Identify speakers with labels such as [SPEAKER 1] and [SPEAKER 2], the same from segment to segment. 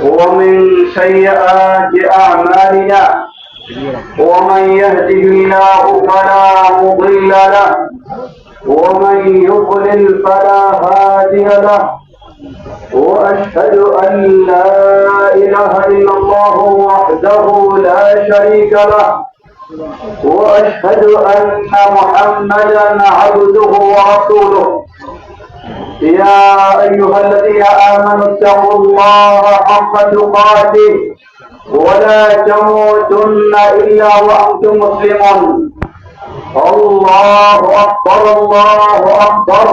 [SPEAKER 1] ومن سيئات أعمالنا ومن يهده الله فلا مضل له ومن يضلل فلا هادي له وأشهد أن لا إله إلا الله وحده لا شريك له وأشهد أن محمدا عبده ورسوله. يا أيها الذين آمنوا اتقوا الله حق تقاته ولا تموتن إلا وأنتم مسلمون. الله أكبر الله أكبر،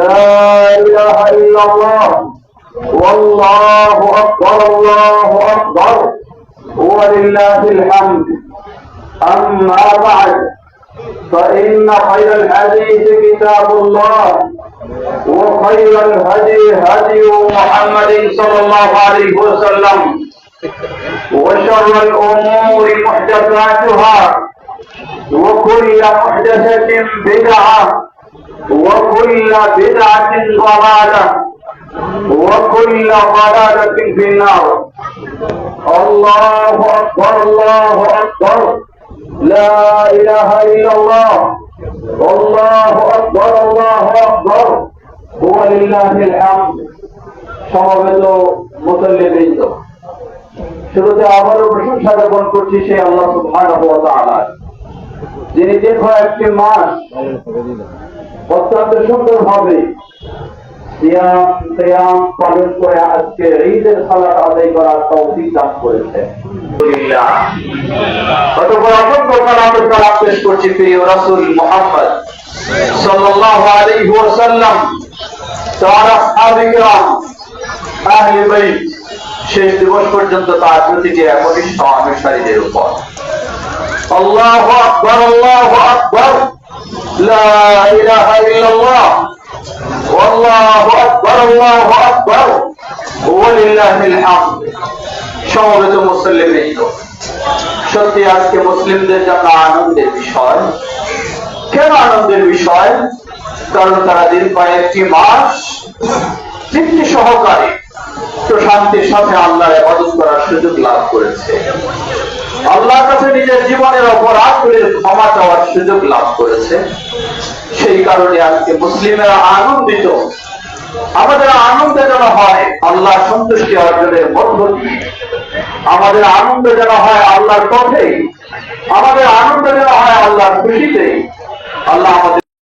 [SPEAKER 1] لا إله إلا الله، والله أكبر الله أكبر، ولله الحمد. أما بعد، فإن خير الحديث كتاب الله، وخير الهدي هدي محمد صلى الله عليه وسلم، وشر الأمور محدثاتها، وكل محدثة بدعة، وكل بدعة ضلالة، وكل ضلالة في النار. الله أكبر الله أكبر، لا إله إلا الله، والله أكبر الله أكبر، ولله الحمد। সমবেত মুসল্লিবৃন্দ, শুরুতে আবারও প্রশংসা জ্ঞাপন করছি সেই আল্লাহ সুবহানাহু ওয়া তাআলা, যিনি দীর্ঘ একটি মাস অত্যন্ত সুন্দরভাবে সিয়াম পালন করে আজকে ঈদের সালাত আদায় করার তৌফিক দান করেছেন। অতঃপর অসংখ্য সালাত ও সালাম পেশ করছি প্রিয় রাসূল মুহাম্মদ সাল্লাল্লাহু আলাইহি ওয়াসাল্লাম, তার আসহাবে কিরাম, আহলে বাইত, শেষ দিবস পর্যন্ত তার প্রতিটি একনিষ্ঠ অনুসারীদের উপর। আল্লাহু আকবার আল্লাহু আকবার, লা ইলাহা ইল্লাল্লাহ, ওয়াল্লাহু আকবার আল্লাহু আকবার, ওয়ালিল্লাহিল হামদ। সমবেত মুসল্লিবৃন্দ, সত্যি আজকে মুসলিমদের জন্য আনন্দের বিষয়। কেন আনন্দের বিষয়? কারণ তারা দীর্ঘ একটি মাস তৃপ্তি সহকারে প্রশান্তির সাথে আল্লাহর ইবাদত করার সুযোগ লাভ করেছে, আল্লাহর কাছে নিজের জীবনের অপরাধগুলির ক্ষমা চাওয়ার সুযোগ লাভ করেছে। সেই কারণে আজকে মুসলিমেরা আনন্দিত। আমাদের আনন্দ যেন হয় আল্লাহ সন্তুষ্টি অর্জনের মধ্য দিয়ে, আমাদের আনন্দ যেন হয় আল্লাহর পথে, আমাদের আনন্দ যেন হয় আল্লাহর খুশিতে। আল্লাহ আমাদের